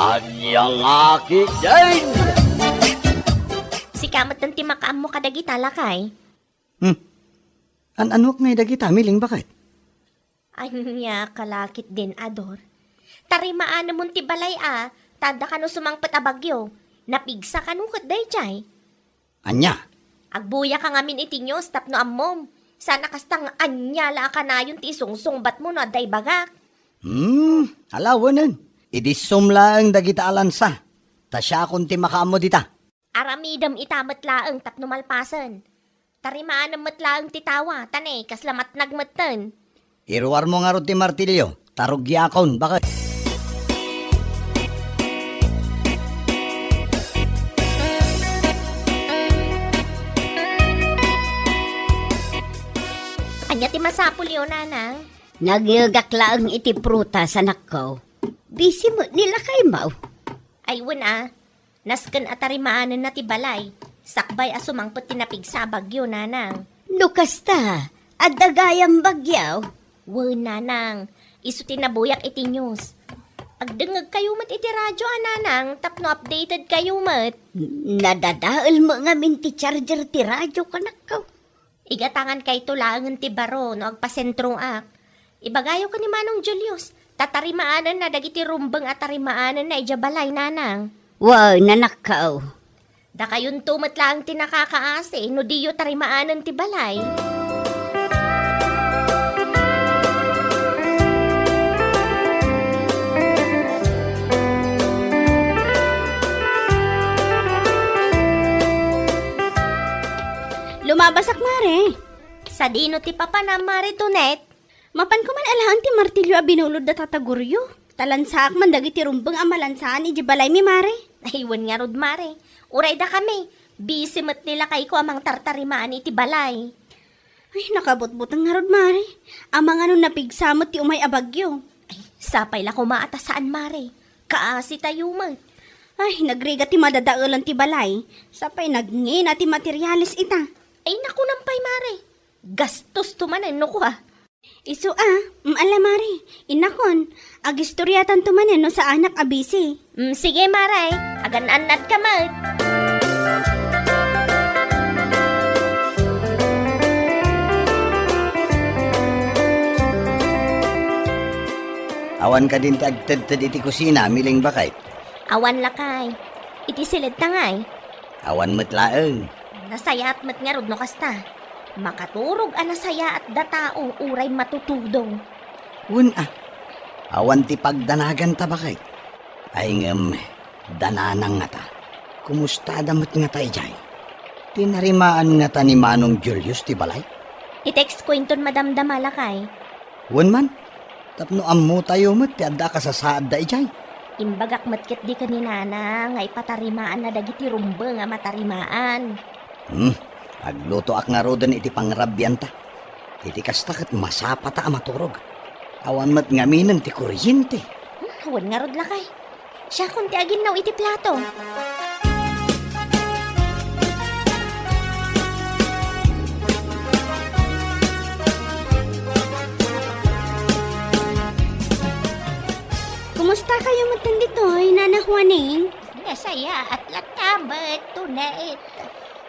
Anyang aki din! Si kamot ng timakaam mo kadagita lakay. Anok ngay dagita, miling bakit? Ay niya kalakit din ador. Tarimaan mong tibalay tada ka no sumangpat a bagyo. Napigsa ka nung day chay. Anya? Agbuya ka ngamin itinyos tapno ammom. Sana kastang anyala ka na yung tisungsong bat mo no aday bagak. Alawanan. Idisum lang dagita alansa. Tasya akong timakaamo dita. Aramidam itamat laeng tapno malpasan. Tarimaan ang matlaeng titawa, tanay, kaslamat nagmatan. Iruwar mo nga ro ti martilyo. Tarugyakon, bakit? Anya ti masapul yun, nanang. Nagyagakla ang iti pruta sa nakaw. Busy mo nila kay Mau. Ay, wala. Nasken at tarimaanan na ti balay. Sakbay asumangpot tinapig sa bagyo, nanang. Nukasta, at dagayang bagyaw. Nanang. Isu tinabuyak iti news. Agdengag kayo mat iti radyo, nanang. Tapno updated kayo mat. Nadadaal mo nga min ti charger ti radyo ka nakaw. Igatangan kay tulangan ti baro no agpasentrong ak. Ibagayo ka ni Manong Julius. Tatarimaanan na dagiti rumbeng at tarimaanan na ijabalay, nanang. Wow, nanakaw. Da kayon tumat lang tinakakaase, no diyo tarimaanan ti balay. Lumabasak mare. Sa dino ti papa na maritonet. Mapan ko man alahan ti martilyo a binulod da tataguryo. Talansaak man dagiti rumbeng amalansaan iji balay mi mare. Aywan nga rod mare. Uray da kami. Busy mat nila kay ko amang tartarimaan iti balay. Ay, nakabot-bot ang harod mare. Amang ano napigsamot ti umay abagyo. Ay, sapay la kumaata saan mare. Kaasi tayo mat. Ay, nagriga ti madadaulan ti balay. Sapay nagngi na ti materialis ita. Ay, naku nampay mare. Gastos tumanen no ko Isu ala mare. Inakon, agistoryatan tumanen no sa anak abisi. Sige mare. Agan-anad ka mat. Awan ka din ti agtad-tad iti kusina, miling bakit? Awan lakay. Iti silid tangay. Awan matlaeng. Nasaya at mat nga rod no kasta. Makaturog nasaya at datao uray matutudong. Awan ti pagdanagan ta bakit? Ay dananang nga ta. Kumusta damat nga ta ijay? Tinarimaan nga ta ni Manong Julius ti balay? I-text ko inton madamdama lakay. Man, tapno ammo tayo mat ti adda ka sa saad da ijay. Imbagak matkit di ka ni nana nga ipatarimaan na dagiti rumbe nga matarimaan. Agluto ak nga rodan iti pangrabyan ta. Iti kastakit masapa ta maturog. Awan mat ngaminan ti kuryente. Awan nga rod lakay. Siya kung ti agin naw iti plato. Kumusta kayo matan ditoy, Nana Juaning? Nasaya at latabat tunait.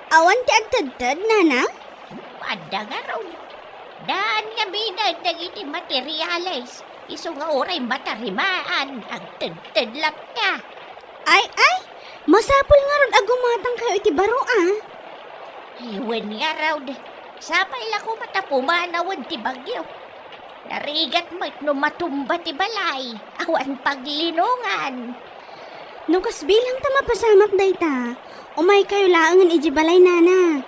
Awan ti agtad-tad, Nana? Pada nga raw. Daan nga binag dagiti materialis. Iso nga oray matarimaan. Agtad-tad lang ka. Ay! Masapul nga ron agumatang kayo iti baro, Iwan nga raw. Sapay la ko matapumanawan ti bagyo. Narigat mo't no matumba ti balay. Awan paglinungan. Nung kasbilang ta mapasamak dayta, umay kayo laangan iji balay, Nana.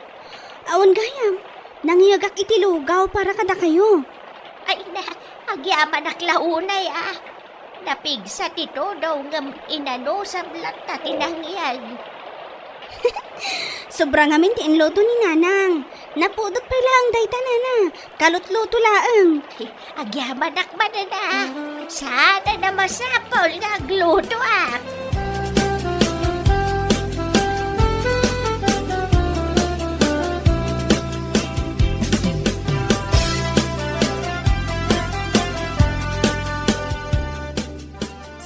Awan gayam, nangyagak iti lugaw para kada kayo. Ay na, agyaman aklaunay Napigsa ti todo ngam inano sa blata tinangyag. Sobrang amin ti inloto ni Nanang. Napudot pa lang dayta, Nana. Kalutluto laang. Agyaman akman na. Sana na masapol nga agluto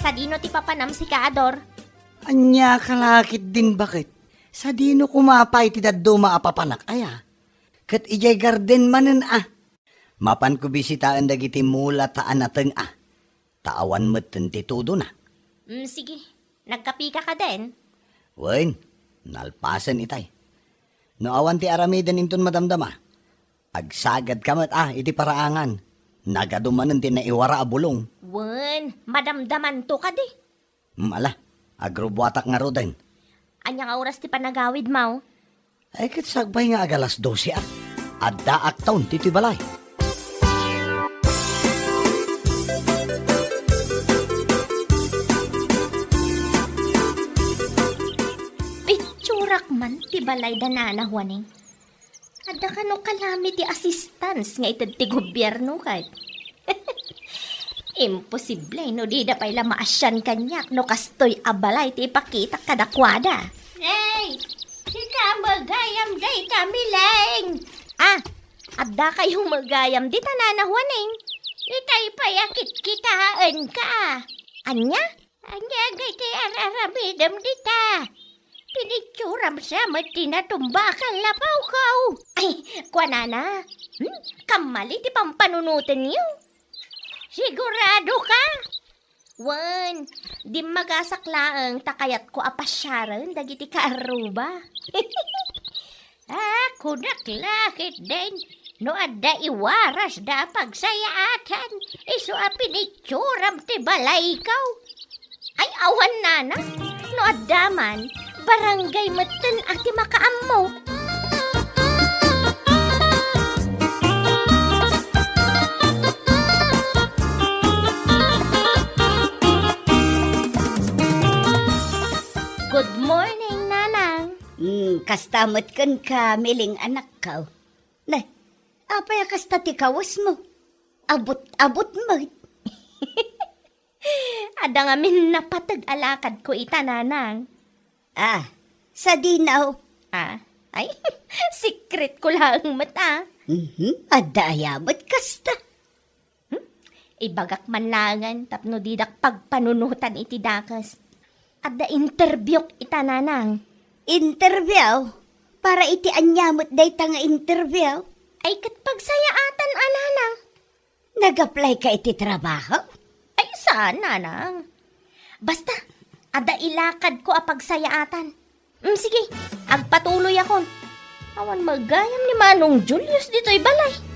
Sa dino ti papanam si Kaador? Anya kalakit din bakit? Sa dino kumapay ti daddo maapapanak aya. Kat ijay garden manen Mapan ko bisitaan dagiti mula taan nateng Taawan mo ti todo na. Sige, nagkapika ka din. Wen, nalpasan itay. No awan ti aramidan inton madamdama. Agsagad kamat iti paraangan. Nagadumanan ti naiwara a bulong. Wen, madamdaman to ka di. Mala, agrobwatak nga roden. Anyang oras ti panagawid mo? Ay kat sagbay nga agalas 12 Adda ak taon ti balay. Pitsurak man ti balay danana huwaning. Adda ka no kalami ti assistance nga itad ti gobyerno kay. Imposible no di da pay lamaasyan kanyak no kastoy abalay ti ipakita kadakwada. Hey! Sika magayam day kamileng! Adda kayong magayam di tananahuaning. Itay payakit kitaan ka. Anya? Anya gay ti araramidam dita. Pinitsuram sa matinatumbakan lapaw kaw. Ay, kwanana. Kamali ti pampanunutan niyo. Sigurado ka? Wan, di magasaklaang takayat ko apasyaran dagiti kaaruba. Kunaklakit din. No adda iwaras da pagsayaatan. Iso a pinitsuram ti balay kaw. Ay awan nana. No adda man, barangay matan ati makaammo. Good morning, Nanang. Kastamot kan ka, miling anak ka. Na, apay kasta ti kawas mo. Abot mo. Ada nga min napatag-alakad ko ita, Nanang. Sa dinaw. Ay, secret ko lang mata. Adayabot kasta. Ibagak manlangan, tapno didak pagpanunutan iti dakas. Ada interview ita, Nanang. Interview? Para iti anyamot day ta nga interview? Ay kat pagsayaatan, Nanang. Nag-apply ka iti trabaho? Ay saan, Nanang? Basta, ada ilakad ko a pagsayaatan. Sige, agpatuloy ako. Awan magayam ni Manong Julius dito'y balay.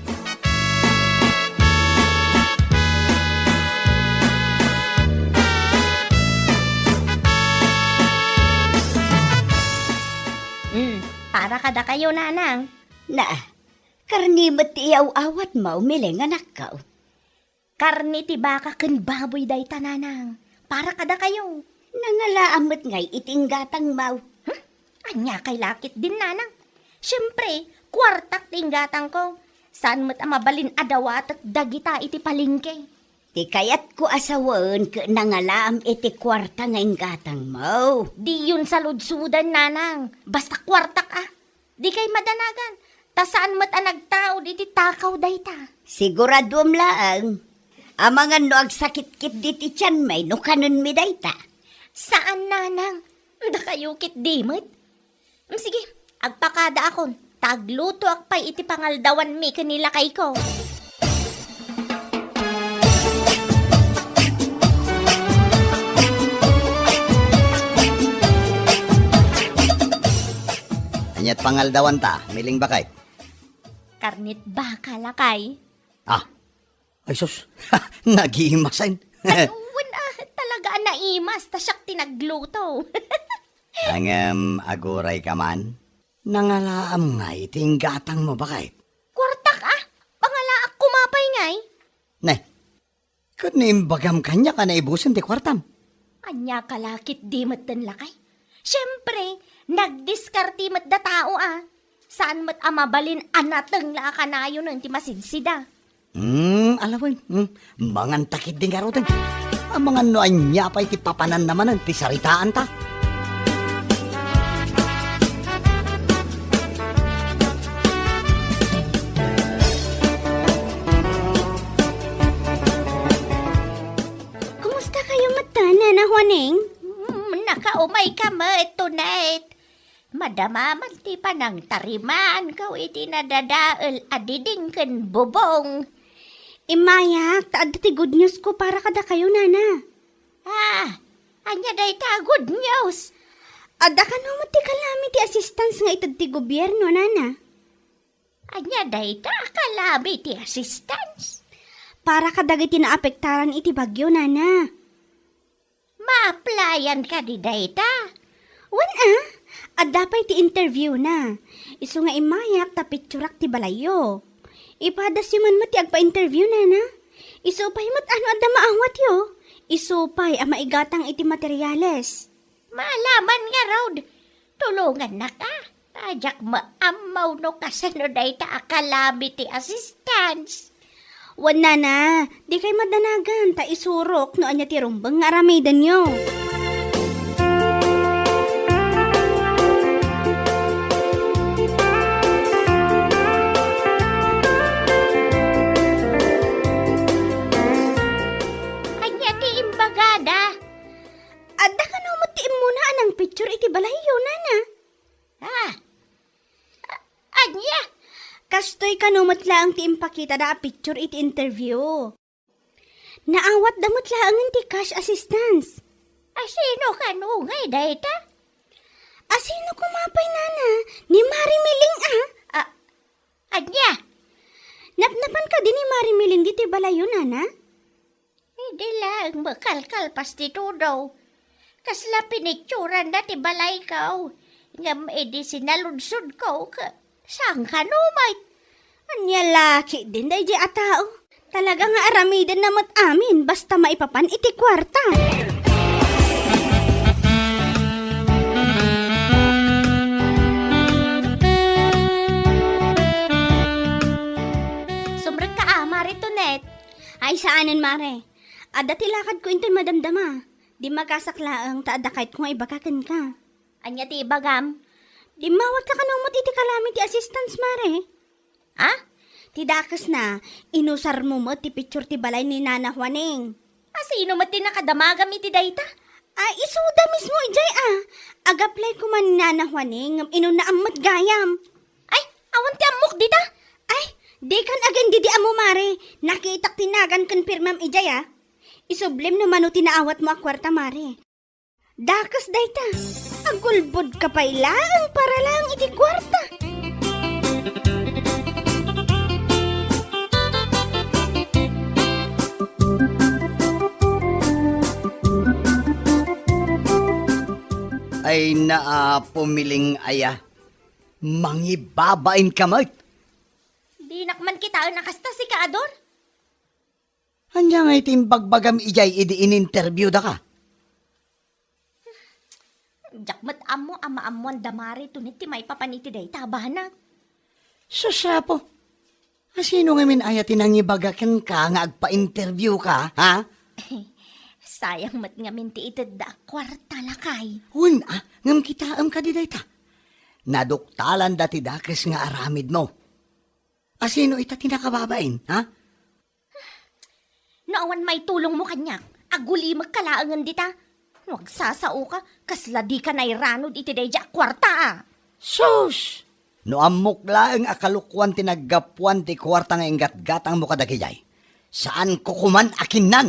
Para kada kayo, Nanang. Karnimot ti iyaw-awat mo, miling anak ka. Karni ti baka ken baboy day ta, Nanang. Para kada kayo. Nangalaamot ngay itinggatang mau. Anya kay lakit din, Nanang. Siyempre, kwartak tinggatang ko. Saan mo't amabalin adawat at dagita iti palingke. Ti kayat ko asawan ka nangalaam iti kwarta nga inggatang mo. Di yun sa ludsudan, Nanang. Basta kwartak Di kay madanagan. Ta saan mo't nagtao iti takaw dayta. Siguradom laang. Amangan no agsakit-kit diti tiyan may no kanon mi dayta. Saan, Nanang? Da kayo kit dimit. Sige, agpakada akon. Tagluto akpay iti pangaldawan mi kanila kay ko. Anyat pangaldawan ta, miling bakay. Karnit baka lakay. Ay sus, nag-iimasin. Ay, talaga naimas, ta siyak tinagluto. Ang aguray ka man, nangalaam nga iting gatang mo bakit? Kwartak pangalaak kumapay ngay. Nay, kanimbagam kanya ka na ibusin ti kwartam. Anya kalakit di matan lakay. Siyempre, nagdiskarti mat da tao Saan mat amabalin anateng la kanayo ng ti masidsida. Alawin, mangan takit din garotin. Ang mga noan niya pa iti papanan naman ang tisaritaan ta. Kumusta kayo, ta, Nana Juaning? Nakaumay ka mo ito, Net. Madama man ti pa ng tarimaan kaw iti nadadaal adiding ken bubong. Imayak, taad ti good news ko para kada kayo, Nana. Anya day ta good news. Adda ka no mo ti calamity assistance nga itad ti gobyerno, Nana. Anya day ta kalami ti assistance. Para kadagiti naapektaran iti bagyo, Nana. Ma-applyan ka di day ta. Wan adda pa iti interview na. Isu nga imayak tapitsurak ti balayo. Ipadas yuman mo ti agpa-interview, Nana. Isupay mo't ano adda maawat yo. Isupay ang maigatang iti materyales. Malaman nga raud. Tulungan na ka. Tajak maamaw no kasano day ta calamity assistance. Wan, Nana, di kay madanagan ta isurok no anya ti rumbang nga aramidan yo. Anya ti imbagada. Adda ka no mo ti muna anang picture iti balayo, Nana. Anya? Kastoy kanumot laang ti impakita da a picture iti interview. Naawat damot laang ti cash assistance. Asino ka ngay day ta? Asino kumapay, Nana? Ni Mari Miling Anya? Napnapan ka din ni Mari Miling diti balayo, Nana? Hindi lang makalkal pastito daw. Kasla pinicturan na ti balay kaw. Ngam edi sinalunsod ko ka. Saan ka numay? Anya laki din day di a tao. Talaga nga aramidan namat amin basta maipapan iti kwarta. Sumrek ka Mari Tonet. Ay saanan, Mare? Adda tilakad ko into'y madamdama. Di magasaklaang taada kahit kung ibakakan ka. Anya ti ibagam? Di mawat ka kanumot iti calamity assistance, Mare. Ti dakas na, inusar mo mo ti picture ti balay ni Nana Juaning. Sino mati nakadamagam iti dayta? Isuda mismo ijay Agaplay ko man ni Nana Juaning, inuna amat gayam. Ay, awan ti amok dita? Di kan agan didi amo, Mare. Nakitak tinagan kan pirmam ijay Isublim naman o tinaawat mo a kwarta, Mare. Dakas dayta, agulbod ka pa ilang para lang iti kwarta. Ay pumiling aya. Mangibabain ka mo. Di nakman kita nakasta si Kaador. Anya nga itimbagbagam ijay idi in-interview da ka. Jakmat amo ama-amuan damari tunit ti may papaniti day tabana. Susapo. Sino nga min ayatin ang ibagakan ka nga agpa-interview ka, ha? Sayang mat nga minti ited da kwarta lakay. Hun, ngam kita ka di dayta. Naduktalan dati dakes nga aramid mo. Sino ita tinakababain, ha? Naawan may tulong mo kanyak. Aguli magkalaangan dita. Huwag sasao ka, kasla di ka nairanod iti day ja kwarta. Sus! No amukla ang akalukwan tinaggapuan ti kwarta nga ingat-gatang mo kadagijay. Saan ko kuman akinan?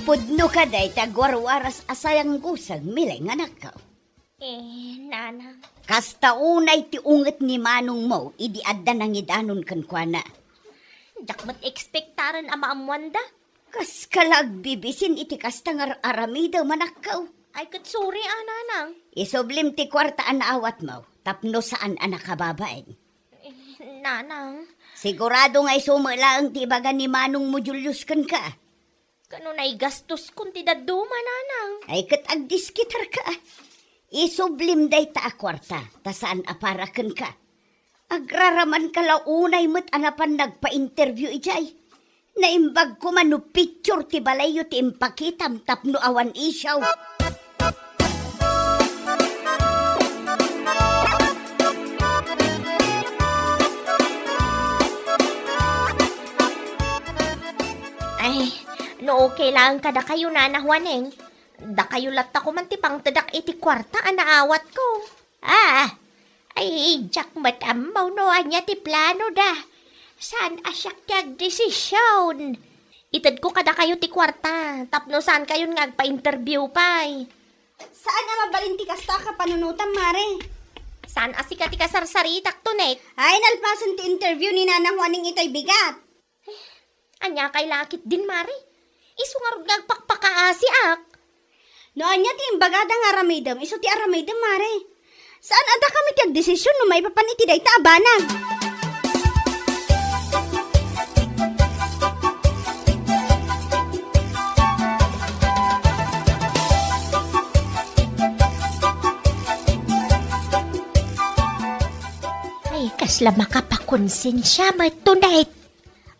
Pudno ka day tagwarwaras asayang gusag miling anak ka. Nana. Kasta unay ti unget ni manong mo, idi adda nang idanon kan kwa na. Jakmat ekspektaran ama amwanda. Kas kalag bibisin iti kasta nga aramida manakaw. Ay katsuri nanang. Isublim ti kwartaan na awat mo, tapno saan anak kababain. Nanang. Sigurado nga isumala ang tibagan ni manong mo Julius kan ka. Kano na'y gastos kung tidaduma, nanang. Ay kat agdiskitar ka. Isublim day ta a kwarta, ta saan aparakan ka. Agraraman ka launay mo't anapan nagpa-interview ijay. Naimbag ko man no picture ti balayo ti impakitam tapno awan isyaw. okay lang kada kayo nanahwaneng. Da kayo latta ko man tipang tadak iti kwarta anaawat ko. Ay, Jack matamaw no anya ti plano da. Saan asyak tiyag desisyon? Itad ko kada kayo ti kwarta, tapno saan kayo ngagpa-interview pa'y. Saan nga mabalinti kasta ka panunutan, Mare? Saan asika ti kasarsaritak to, Nek? Ay, nalpasan ti interview ni Nanang Juaning itay bigat. Anya kay lakit din, Mari. Isu nga ron ngagpakpakaasi ak. No, anya ti imbagada nga aramidam, iso ti aramidam, Mare. Saan ada kami ti agdesisyon no may papaniti day ta abanag? Ay, kasla makapakonsensya, may tunay.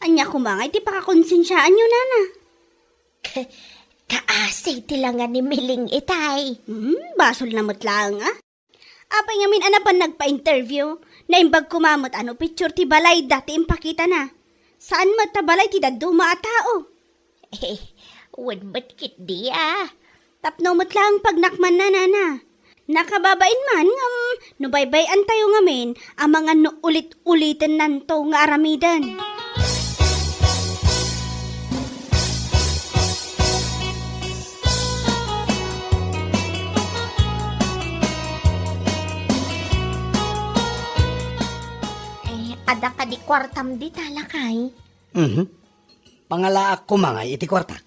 Anya kumangay ti pakakonsensyaan nyo, Nana. Kaasay tilangan ni Miling itay. Basol na mutlaang, ah. Apay ngamin anapan nagpa-interview, na imbag kumamot ano picture ti balay dati impakita na. Saan matabalay ti daduma a tao? Wad ba't di ah. Tapno mutlaang pagnakman na, Nana. Nakababain man ngam, no baybayan tayo ngamin, ang mga no ulit-ulitin nanto nga aramidan. Ada ka di kwartam di talakay. Pangalaak ko mga iti kwartak.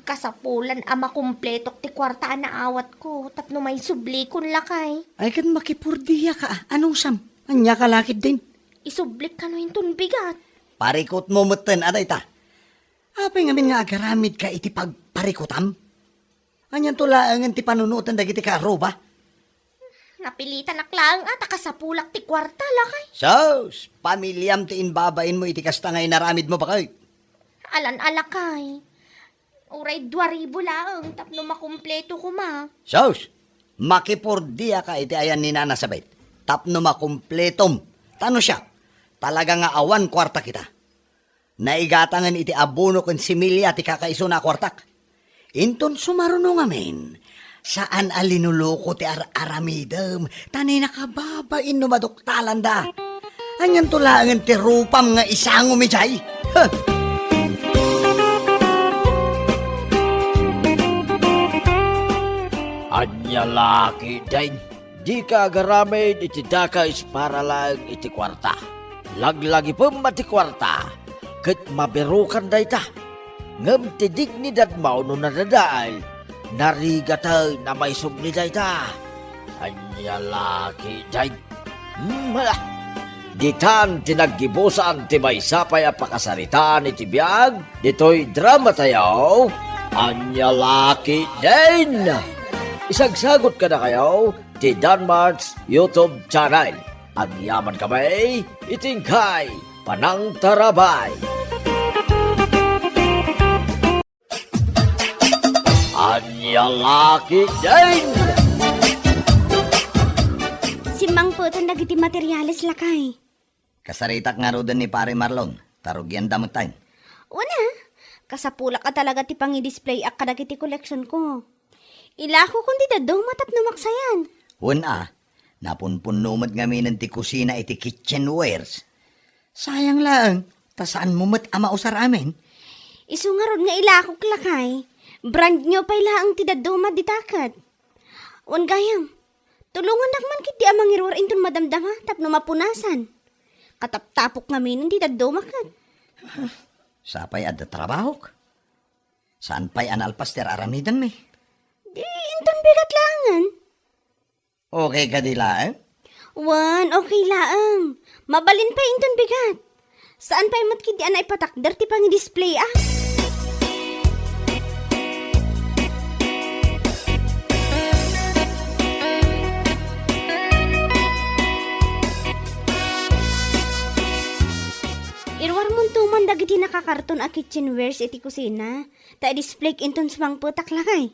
Kasapulan ama kumpletok ti kwarta na awat ko. Tapno may subli kun lakay. Ay kan makipurdiya ka. Anong sam? Anya ka lakit din. Isublik ka no yung bigat. Parikot mo mutin, aday ta. Apay ngamin nga agaramid ka iti pagparikotam. Anyan tulaangan ti panunutan dagiti ka aroba. Napilitan aklang at akasapulak ti kwarta lakay. Sos, pamilyam ti inbabain mo iti kasta ngay naramid mo ba kayo? Alan alakay. Uray 2,000 lang. Tapno makumpleto ko ma. Sos, makipurdiya ka iti ayan ni Nana Sabit. Tapno makumpletom. Tano siya? Talaga nga awan kwarta kita. Naigatangan iti abono kon similya ti kakaiso na kwartak. Inton sumarunong amin. Saan alinuloko ti aramidem? Tanay nakababain no maduktalan da. Anyan tulangan ti rupam nga isang umijay. Anya laki dain. Di ka agaramid iti dakais para lang iti kwarta. Laglagi pumati kwarta. Kat maberukan day ta. Ngam ti dignidad mao no nadadaal. Narigatay na may subli day ta. Anya laki dain. Mala. Ditan tinaggibusan ti may sapay a pakasaritaan iti biyag. Dito'y drama tayo. Anya laki dain. Isagsagot ka na kayo ti Danmarks YouTube channel. Ang yaman kamay, itingkay, panang tarabay. Anya laki din! Si Mang Putan dagiti materyales lakay. Kasaritak nga ro ni Pare Marlon. Tarugyan damot tayo. Una, kasapulak ka talaga ti pangi-display ak kadagiti collection ko. Ilako kundi dadong matap numaksayan. Una, napunpunumad ngamin ti kusina iti kitchenwares. Sayang lang, tasaan mo mat ama usar amin. Isungarod nga ilako lakay. Brand nyo pa ilaang ti dadong maditakat. Wan gayam, tulungan nakman kiti amang irwar inton madamdama tapno mapunasan. Kataptapok ngamin ti dadong makat. Sapay adda trabahok. Saan pa'y analpaster aramidan me? Di inton bigat langan. Okay ka dila eh? Wan, okay laang. Mabalin pa inton bigat. Saan pa imat kiti anay patakder ti pangi-display ah? Irwar mong tuman dagiti nakakarton a kitchenwares iti kusina. Ta display inton smang putak lakay.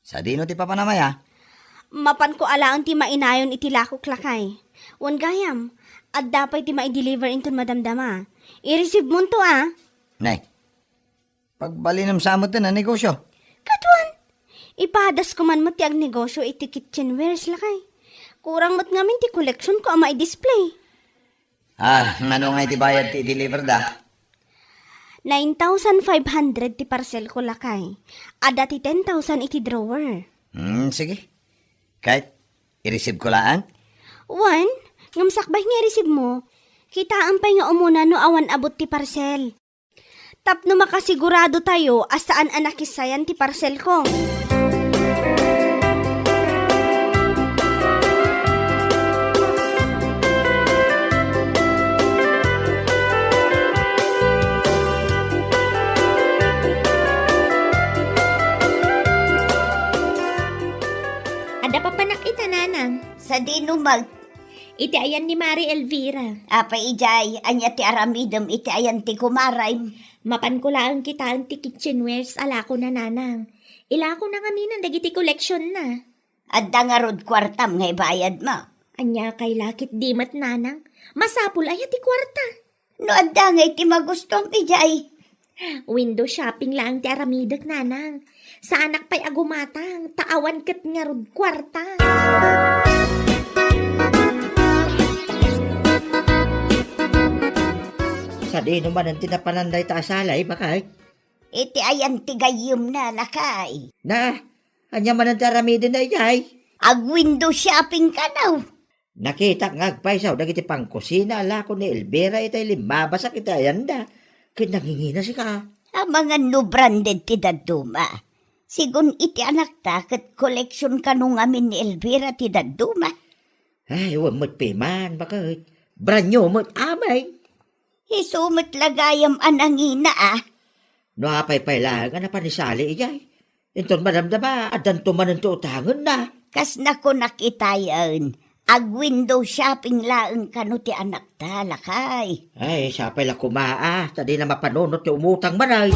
Sa dino ti papanamaya? Mapan ko alaang ti mainayon iti lakok lakay. Wan gayam, at dapat ti ma-deliver inton madamdama. I-receive mo to ah. Nay, Pagbalinam sa amo na negosyo. Katwan, ipadas ko man mo ti ag negosyo iti kitchenwares lakay. Kurang mat ngamin ti collection ko ama i-display. Ano nga iti bayad ti deliver da? 9,500 ti parcel ko lakay. Ada ti 10,000 iti drawer. Sige. Kahit i-receive ko laan. Wan, ngamsakbay nga receive mo. Kitaan pa'y nga umuna no awan abot ti parcel. Tapno makasigurado tayo asaan anakisayan ti parcel ko. Ada pa panakita, nanang. Sa dinumag, Iti ayan ni Mari Elvira. apa ijay, anya ti aramidem iti ayan ti kumaray. Mapan ko lang kita ang ti kitchenwares ala ko na, nanang. Ila ko na kami ng dagiti collection na. Adda nga rod kwartam nga ibayad mo. Anya kay lakit dimat, nanang. Masapul ay ti kwarta. No adda nga iti magustong ijay. Window shopping lang ti aramidak, nanang. Sa anak pa'y agumatang, taawan kat nga rod kwarta. Sa di naman ang tinapananday ta asalay, bakay? Iti ayan ti gayum na lakay. Na, anya man ang taramidin na iyay. Ag window shopping ka now. Nakita nga agpaisaw, dagiti pang kusina, ala ko ni Elvira, itay limabasak ita yanda. Kinangingina si ka. Ang mga no branded ti daduma. Sigun iti anak ta ket collection kanong amin ni Elvira ti daduma. Ay, wamot piman, bakit? Branyo mo't amay. Hisumot lagayam anangina No apay lang, na panisali iyay. Inton madamdama, adan tumanan to utangan na. Kas na ko nakitayan. Ag window shopping laeng kano ti anak ta lakay. Ay, siya pala kumaa, tadi na mapanunot yung umutang manay.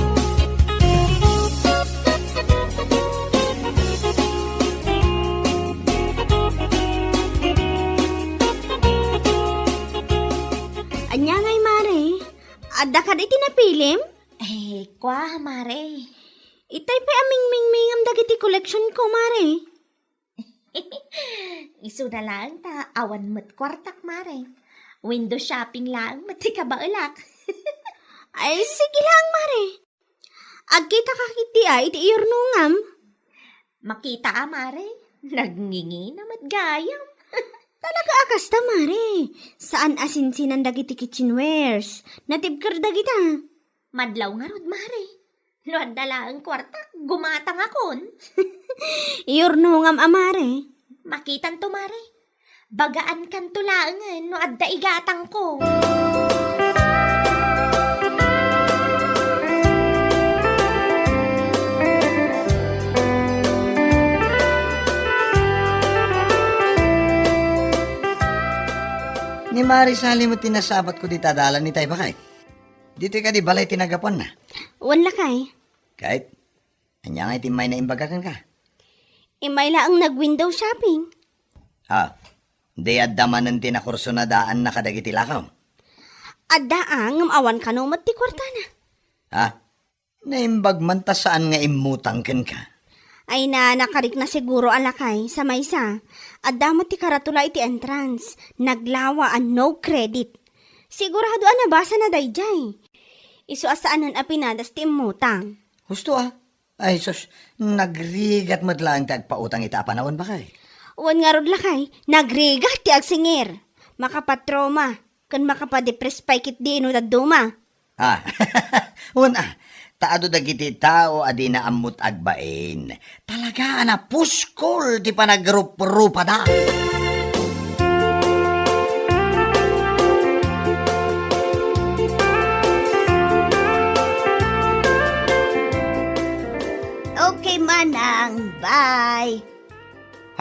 Anya ngay mare, ada ka di tinapilim? Kwa, Mare. Itay pa aming mingmingam dagiti collection ko mare. Isu na lang ta, awan mo't kwartak, Mare. Window shopping lang, mati ka ba ulak? Ay sige lang mare. Agkita ka kiti iti iurnungam. Makita, Mare. Nagngingi na matgayam. Talaga akas ta mare. Saan asinsinan dagiti kitchenwares? Natibkar dagita. Madlaw nga rod, Mare. No, dala ang kwartak, gumatang akon. Iurnungam amare. Makitan to, Mare. Bagaan kan tulangan, no adda igatang ko. Ni Mari Sally mo tinasabat ko di tadalan ni tayo bakay. Dito ka di balay tinagapon na. Wan lakay. Kahit, anya nga itimay na imbagakan ka. Imay laang nag-window shopping. Di addaman ng tinakurso na daan na kadagiti lakaw. Adda ang awan ka no ti kwartana. Naimbag man ta saan nga imutang ken ka. Ay na nakarik na siguro alakay sa maysa. Adda mo ti karatula iti entrance. Naglawa ang no credit. Sigurado nabasa na dayjay. Isu asaanan apinadas ti imutang. Gusto Ay sus, nagrigat madlaan tagpautang ita panahon ba kay? Uwan nga rod lakay, nagrigat ti agsingir. Makapatroma, kan makapadepress paikit di no daduma. Taado dagiti tao adi na ammut agbain. Talaga na puskol ti panagrup-rupa da. Okay manang, bye.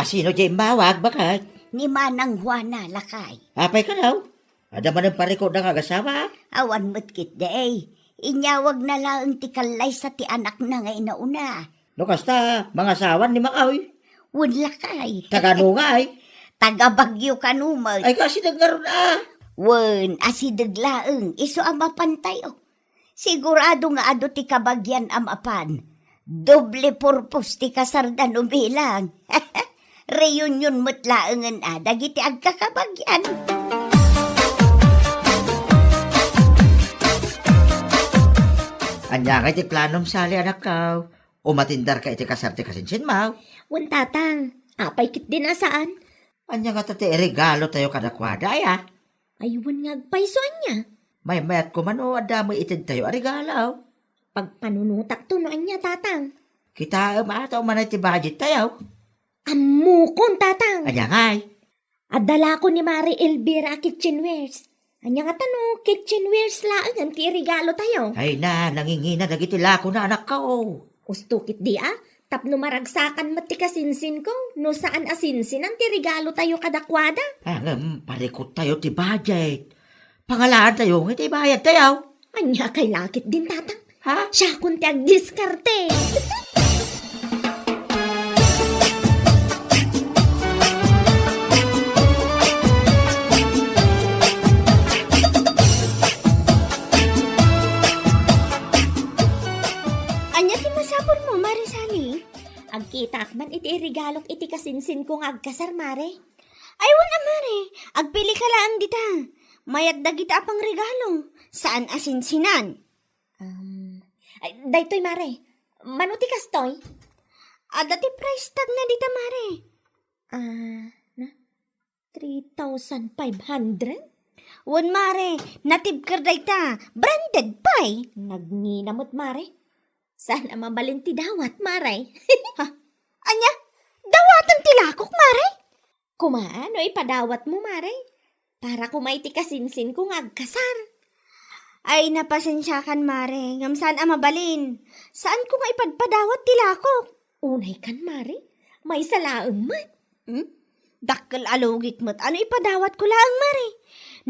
Sino dyan mawag, bakit? Ni Manang Juana lakay. Apay ka daw? Ada man ang parikot na kagasawa? Awan mo't kit day. Inyawag na lang ti kalay sa ti anak na ngay nauna. No kasta, mga sawan ni Makaoy. Wala kay. Tagano nga ay. Taga Bagyo kanumag. Ay kasi nagkaroon Wen, asidaglaeng. Iso ang mapantay. Sigurado nga ado ti kabagyan amapan. Doble purpose ti kasardan umilang. Reunion mutlaangan dagiti agkakabagyan. Anya ka iti planom sali anak ka. O matindar ka iti kasarte kasinsin maw. Wan tatang, apay kit din asaan? Anya ka tati regalo tayo kadakwada ya. Aywan nga agpaisoan niya. May mayat ko man o adamay itid tayo arigalaw. Pagpanunutak to noan niya tatang. Kita mataw man iti budget tayo. Amukon tatang. Anya ngay. Adala ko ni Mari Elvira kitchenwares. Anya nga tano, kitchenwares laang ang ti regalo tayo. Ay na, nangingina nagiti lako na anak ka o. Ustukit di tapno maragsakan mat ti kasinsin ko, no saan asinsin ang ti regalo tayo kadakwada. Parikot tayo ti budget. Pangalaan tayo, iti bayad tayo. Anya kay lakit din tatang. Ha? Siya kun ti agdiskarte. Anya ti masapol mo, Marisali? Agkitak man iti regalok iti kasinsin ko nga agkasar mare. Ay, wala, Mare. Agpili ka lang dita. Mayat dagita apang regalo. Saan asinsinan? Ay, daytoy mare. Manuti kastoy? Dati price tag na dita, Mare. Na 3,500? Wan, Mare. Natibkar dayta. Branded pay. Nagninamot mare. Saan ang mabalinti dawat mare? Anya, dawatan tilakok, Mare. Kumaano ipadawat mo mare? Para kumaiti kasinsin ko nga agkasar. Ay, napasensyakan, Mare. Ngam saan ang mabalin? Saan ko nga ipadpadawat tilakok? Unay kan mare. May salaang mat. Dakkel alugik mo't. Ano ipadawat ko lang, Mare?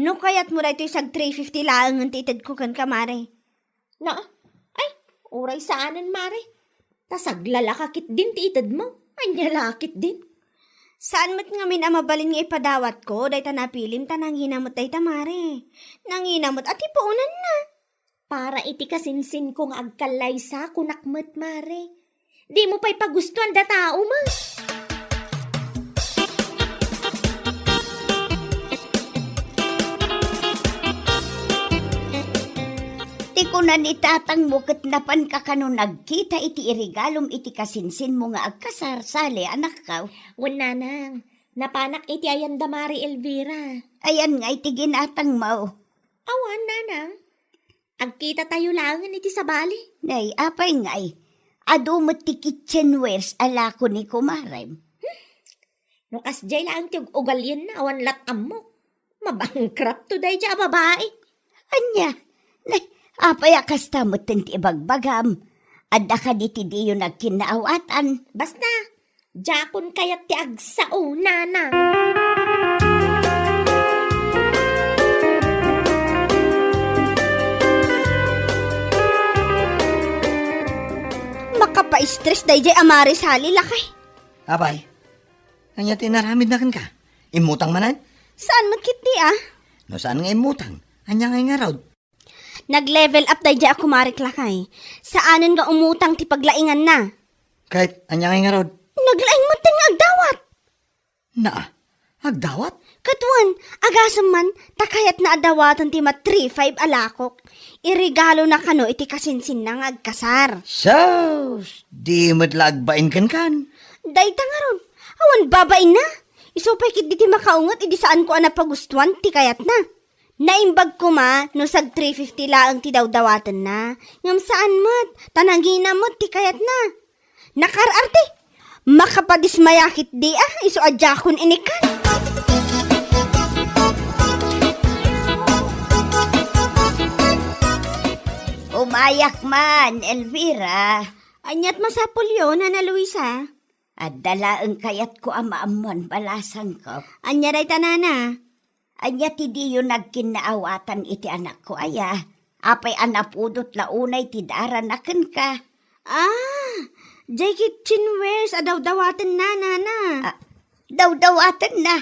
No kayat mo na ito'y sag 350 lang ang titid ko kan ka, Mare. Na, ay, uray saanan mare. Tasaglalakakit din tiitad mo. Anya lakit din. Saan mo't ngamin ang mabalin nga ipadawat ko? Day ta napilim ta nanginamot day ta, Mare. Nanginamot at ipuunan na. Para iti kasinsin ko nga agkalaysa kunakmet mare. Di mo pa'y pagustuhan da tao ma. Ti kunan itatang mo ket napan ka kano nagkita iti irigalom iti kasinsin mo nga agkasar sali anak ka. Wala nang. Napanak iti ayan da Mari Elvira. Ayan nga iti ginatang mo. Awan nanang. Agkita tayo langan iti sabali. Nay, apay ngay. Ado mo ti kitchenwares ala ko ni kumarem. No kasjay lang ti ugalyan na awan latam mo. Mabangkrap to day dya babae. Anya, nay, apay akasta mo ti ibagbagam. Adda ka di ti diyo nagkinaawatan. Basta, jakon kayat ti agsao nanang. Makapa-stress day jay amaris hali lakay. Abay, kanya tinaramid na kan ka. Imutang manan? Saan mo't kiti No saan nga imutang? Anya nga nga raw. Nag-level up day jay ako marik lakay. Saanan nga umutang ti paglaingan na? Kahit anya nga raw. Naglaing mo nga agdawat. Na, agdawat? Katuan, agasam man, takayat na adawatan ti mat 3-5 alakok. Irigalo na kano iti kasinsin na nga agkasar. Sus, di madlagbain kan. Day nga ron, awan babain na. Isupay kit di ti makaungot, idi saan ko pagustuhan ti kayat na. Naimbag ko ma, no sag 350 laang ti dawdawatan na. Ngam saan mat, tanangina mo ti kayat na. Nakararte, makapadismayakit di iso adjakon inikan. Umayak man, Elvira. Anyat masapol yun, Ana Luisa. At dalaang kayat ko amaamon balasan ko. Anya day tanana. Anya ti diyo nagkinaawatan iti anak ko aya. Apay anapudot launay ti daranaken ka. Jay kitchenwares adawdawatan na, Nana. Dawdawatan na.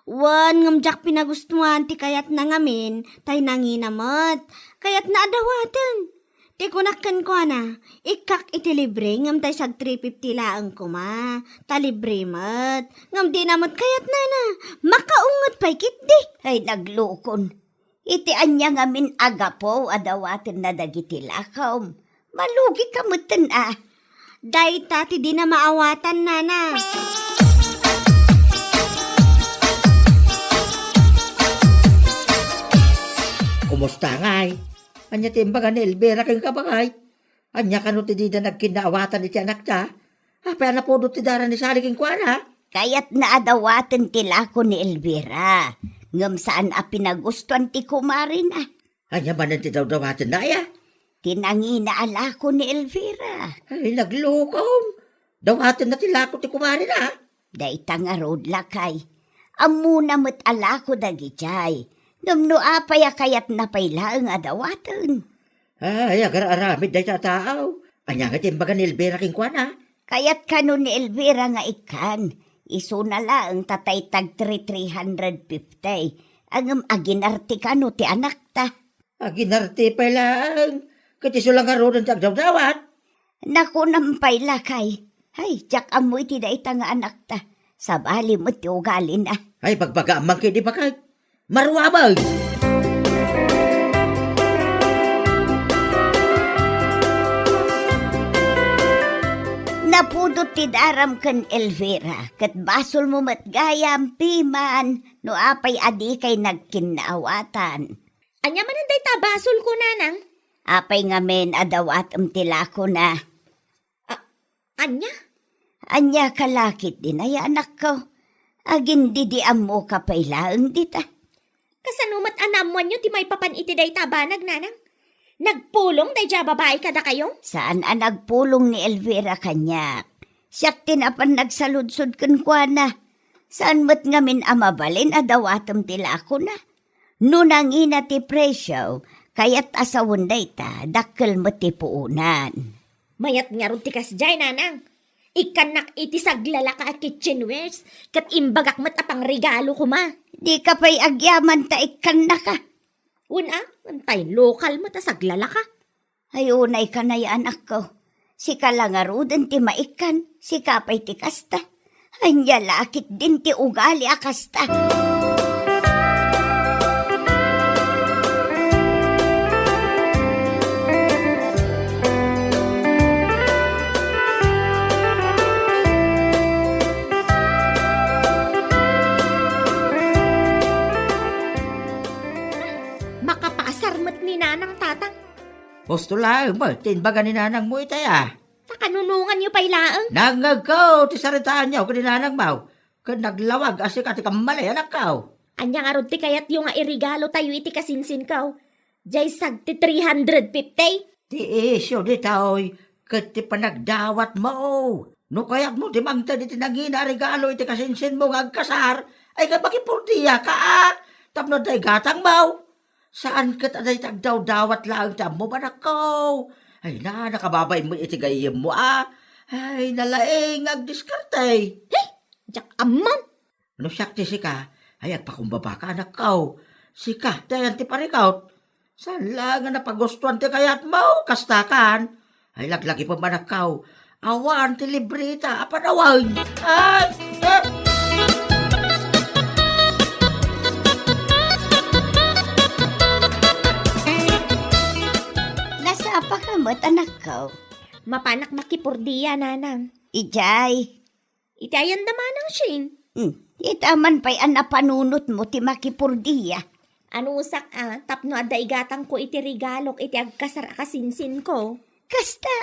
Wan ngamjak pinagustuhan ti kayat na ngamin, tay nanginamot. Kayat na adawatan. Ti kunakan ko na, ikak iti libre, ngam tay sag 350 laang kuma, talibre mat, ngam di namot kayat na, makaungot pa'y kit di. Ay naglukon. Iti anya nga min agapo adawaten na dagiti lakaw. Malugi ka mutan Day tati di na maawatan nana. Kumusta ngay? Anya timbangan ni Elvira kang kabangay. Anya kanu ti di na nagkinaawatan iti anak ta. Apa na po ti dara ni saliging kuana? Kayat na adawaten tila ko ni Elvira. Ngam saan pinagustuhan ti kumarin Anya manan ti daw-dawatan na ya? Tinangi na ala ko ni Elvira. Ay, naglukom. Dawatan na tila ko ti kumarin na. Dayta nga road lakay. Amuna mo't ala ko dagijay. Numno apay kayat na payla ang adawatan. Ay, agar-aramid day tataaw. Anya nga timbangan ni Elvira king kuana? Kayat kano ni Elvira nga ikan. Iso na lang tatay tag 350. Ang aginarti kano ti anak ta. Aginarte pa lang. Kati sulang karoon ang tagdawdawat. Naku nampay lakay. Ay, jak amoy ti dayta nga anak ta. Sabali mo ti ugali na. Ay, pagbagamang kini pa kay. Marwabag! Napudot ti daram ken Elvira. Kat basol mo matgayam piman. No apay adi kay nagkinaawatan. Anya man ang day tabasol ko, nanang. Apay nga men adawat tila ko na. Anya? Anya kalakit din ay anak ko. Agin didiam mo kapailaang dita. Kasanumat anamuan nyo ti may papan iti day tabanag, nanang. Nagpulong day dya babae kada kayo? Saan ang nagpulong ni Elvira kanya? Siyak tinapan nagsaludsod kan kwa na. Saan mo't ngamin amabalin adawatam tila ko na? Nunangina ti presyo, kayat asawon day ta, dakkel mo ti puunan. Mayat nga ron ti kasjay, nanang. Ikanak iti saglalaka at kitchenwares, kat imbagak mat apang regalo ko ma. Di ka pa'y agyaman ta ikan na ka. Una, antay lokal mo ta saglalaka. Ayunay ka na anak ko. Si kalangarudan ti maikan, si kapay ti kasta. Anya lakit din ti ugali akasta. Makapaasar mat ni nanang tatang. Gusto lang ba? Tinbagan ni nanang mo itaya. Takanunungan nyo pa'y laang. Nangag ko, ti saritaan niyo, kani nanang mo. Kan naglawag, asi ka ti kamali, anak ko. Anya nga ron ti kayat yung nga irigalo tayo iti kasinsin ko. Jay sag ti 350. Ti isyo di taoy, kat ti panagdawat mo. No kayak mo, ti mangta di tinangina regalo iti kasinsin mo ngagkasar, ay ka makipurtiya ka Tapno day gatang mo. Saan kat aday tagdaw-dawat lang mo ba nakaw? Ay na, nakababay mo iti gayem mo Ay, nalaing agdiskarte. Jak amman. No siyak ti sika, ay agpakumbaba ka anak ko. Sika, dayan ti parikaut. Saan lang nga napagustuhan ti kayat mo, kastakan. Ay laglagi pa manak ko. Awan ti librita, apanawag. Ay, Nasa pa ka mo't anak ko? Mapanak makipurdiya, nanang. Ijay. Itayan naman ang sing. Itaman pa'y anapanunot mo ti makipurdiya. Ano usak tapno aday gatang ko iti regalok iti agkasar kasinsin ko. Kasta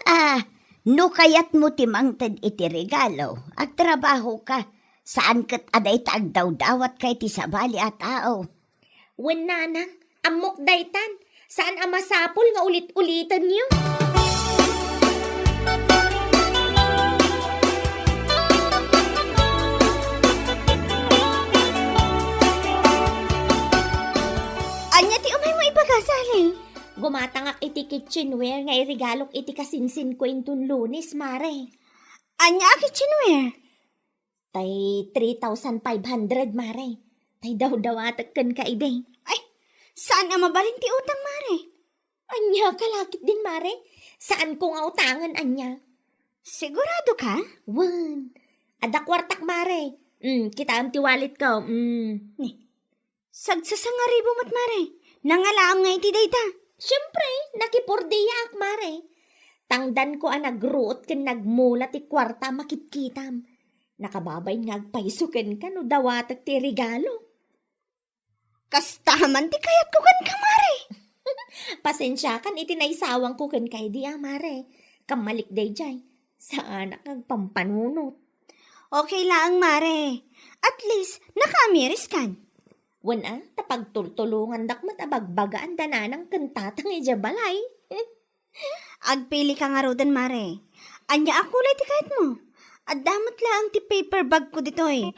no kayat mo ti mangtad iti regalo, at trabaho ka. Saan kat aday tagdaw-dawat kay ti sabali at tao. Wen nanang, amok daytan. Saan ang masapol nga ulit-ulitan niyo? Anya ti umay mo ipagasali. Gumatangak iti kitchenware nga irigalok iti kasinsin ko intun Lunes, mare. Anya a kitchenware. Tay 3,500, mare. Tay daw-dawatak kan ka ibeng. Ay, saan nga mabalin ti utang, mare? Anya, kalakit din, Mare. Saan ko nga utangan, anya? Sigurado ka? Wan. Ada kwartak, Mare. Kita ang tiwalit ko. Sagsasangaribo mo't mare. Nangalaam nga iti dayta. Siyempre, nakipurdiya ak, Mare. Tangdan ko ang nagruot ken nagmula ti kwarta makitkitam. Nakababay nga agpaisuken ka no dawatag ti regalo. Kastaman ti kayat ko kan ka, mare. Pasensya kan itinaisawang ko ken kay di, Mare. Kamalik day jay. Saan ang pampanunot? Okay lang, mare. At least, nakamiris kan. Wana, tapagtultulungan dakmat abagbagaan dananang kantatang ijabalay. Agpili ka nga rodan, mare. Anya akulay ti kayat mo. At damot lang ti paper bag ko dito eh.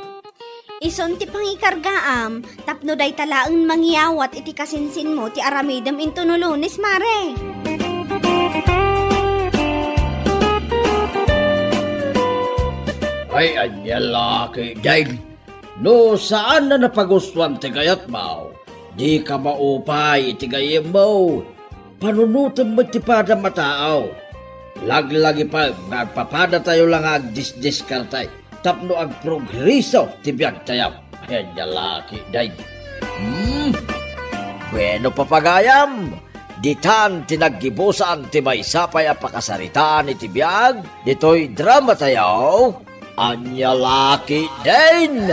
Ison ti pangikargaam, tapno day talaang mangyawat iti kasinsin mo ti aramidam into no Lunes, mare. Ay, anya laki, Dave. No, saan na napagustuhan ti gayat mo? Di ka maupay iti gayem mo. Panunutan mo ti pada mataaw. Laglagi pa, nagpapada tayo lang agdiskartay. Tapno ag progreso ti biyag tayo. Ay, anya laki, Dave. Bueno papagayam. Ditan tinaggibusan ti may sapay apakasaritaan iti biyag. Dito'y drama tayo. Anya laki din!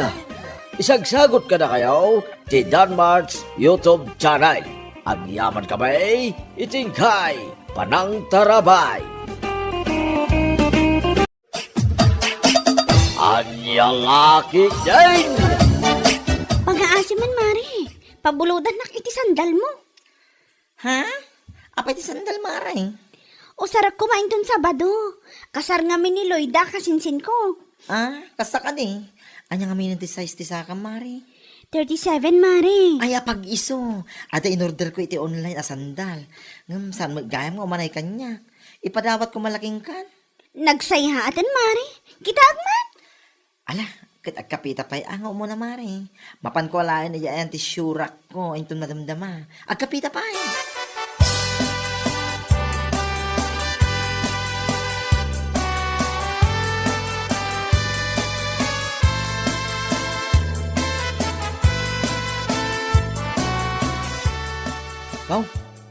Isagsagot ka na kayo ti Danmar's YouTube channel. Ang yaman kamay, itingkay, panang tarabay. Anya laki din! Pag-aasi man, mare. Pabuludan nak iti sandal mo. Ha? Apay ti sandal, mare? O sarap kumain dun Sabado. Kasar nga ni Loida kasinsin ko. Kasta ka di. Anya nga minun ti size ti saka, mare? 37, mare. Ay, apag iso. Ada in-order ko iti online a sandal. Saan magayam nga umanay kanya. Ipadawat ko malaking kan. Nagsayhaatan, mare. Kitaag man. Ala, kat agkapita pa'y angaw mo na, mare. Mapan ko alain na yan ti syurak ko. Intong nadamdama. Agkapita pa'y.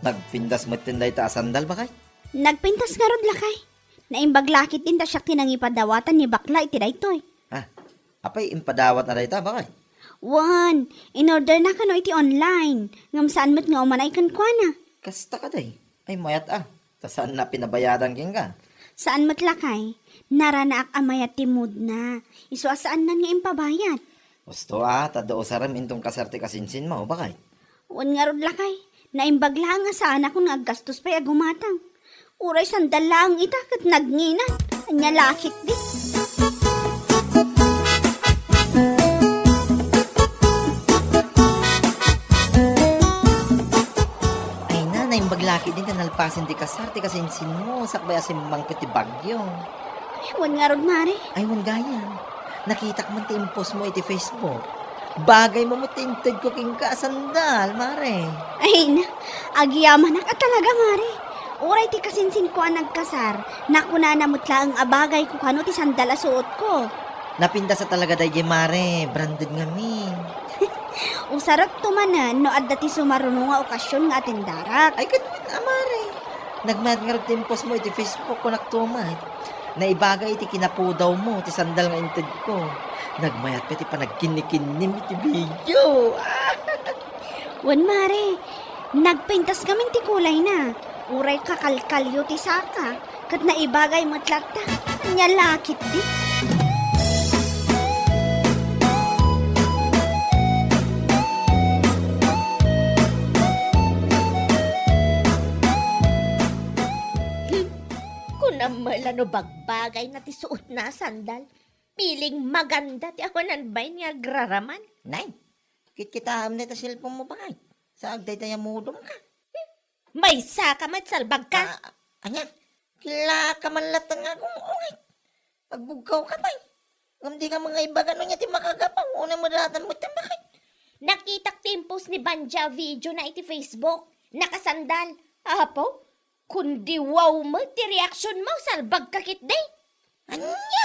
Nagpindas mo tinday ta sandal ba kay? Nagpintas nga rod lakay. Naimbaglakit din ta siya tinangipadawatan ni bakla iti daytoy. Apay impadawat na dayta ba kay? Wan, in-order na kano iti online. Ngam saan mo't nga umanay kan kwa na. Kasta ka day. Ay mayat Ta saan na pinabayadan king ka? Saan mo't lakay? Narana ak amayat ti mood na. Iso asaan na nga impabayad. Gusto tado saram intong kasarte kasinsin mo ba kay? Wan nga rod lakay. Naimbagla nga sana kung naggastos pa'y agumatang. Uray sandal lang itak at nagnginan. Anya lakit di. Ay na, naimbaglaki din ka nalpasin di kasarte kasinsin mo. Sakbay asimbang ko ti bagyo. Ay, wan nga rod, mare. Ay, wan gaya. Nakita ko man ti impos mo iti Facebook. Bagay mo tintid ko king ka sandal, mare. Ay na, agyaman ka talaga, mare. Uray ti kasinsin ko ang nagkasar. Nakuna na mutla ang abagay ko kano ti sandal suot ko. Napinda sa talaga day mare. Branded nga min. Usarap tumanan no adda ti sumaruno nga okasyon nga atindarak. Ay, katwin mare. Nagmayat nga rin timpos mo iti Facebook ko naktumat. Naibagay iti kinapudaw mo ti sandal nga intid ko. Nagmayat pa ti panagkinikinim iti video. Wan, mare. Nagpintas gamin ti kulay na. Uray kakalkalyo ti saka. Kat naibagay mo't lagta. Anya lakit di. Kunamala no bagbagay na ti suot na sandal. Piling maganda ti awanan bay nga graraman. Nay, kitkitaam na ito cellphone mo ba kay? Sa agday tayo mudong ka. May saka mat salbag ka. Anya, kila ka man latang akong ungay. Pagbugaw ka bay. Ngam di ka mga ibagan mo niya ti makagapang. Una mo datan mo tambakay. Nakitak timpos ni Banja video na iti Facebook. Nakasandal. Apo, kundi wow mo, ti reaksyon mo, salbag kakit day. Anya?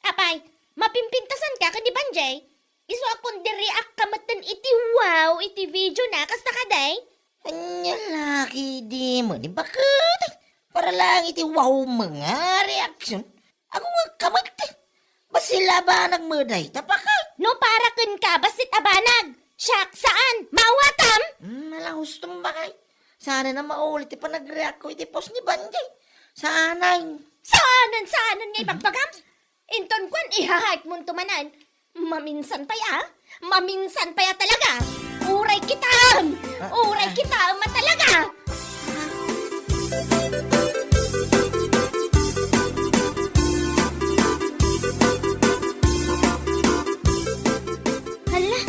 Apay, mapimpintasan ka, kadi Banjay. Iso akong di-react ka matan iti wow, iti video na, kasta ka day. Anya laki di mo, di bakit? Para lang iti wow mga reaksyon. Ako nga kamat. Basila ba nagmuday? Tapakay. No para kun ka, basit abanag. Siyak, saan? Mawatam? Malahustong bakay. Sana na maulit pa nag-react ko iti post ni Banjay. Sanay. Saanan ngay bagpagam? Inton kwan, ihahype mo tumanan. Maminsan pa ya? Maminsan pa ya talaga? Uray kitam! Uray kitam talaga! Hala,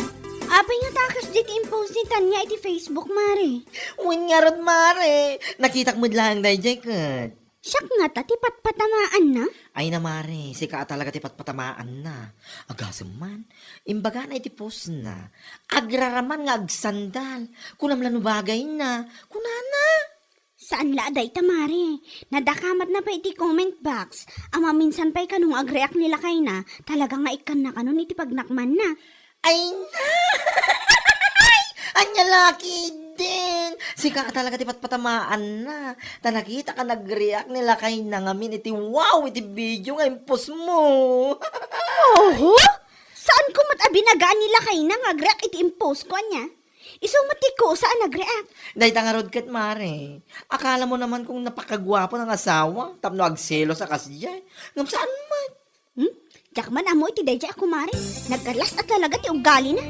apay nga takas dito impose ni Tanya iti Facebook, Mare. Uwin nga ron, Mare. Nakitak mo lang day, Jacob. Siyak nga ta, tipat patamaan na. Ay na, Mare. Sika talaga tipat patamaan na. Agasam man. Imbaga na iti post na. Agraraman nga agsandal. Kunam lano bagay na. Kunana. Saan la aday ta, Mare? Nadakamat na pa iti comment box. Ama minsan pa'y kanong agreact nila kay na, talaga nga ikan na kanon iti pagnakman na. Ay na. Anya laki din. Sika talaga tipat patamaan na. Tanakita ka nag-react nila kay nangamin iti wow iti video nga impos mo. Oho? Saan ko abinagaan nila kay na agreact iti impose ko niya? Isumati ko saan nagreact? Dahil tangarod kat, Mare. Akala mo naman kung napakagwapo ng asawa, tapno agselo sa kasya. Ngam saan man? Diyak man amo iti dayja ako, Mare. Nagkalas at talaga ti ugali na.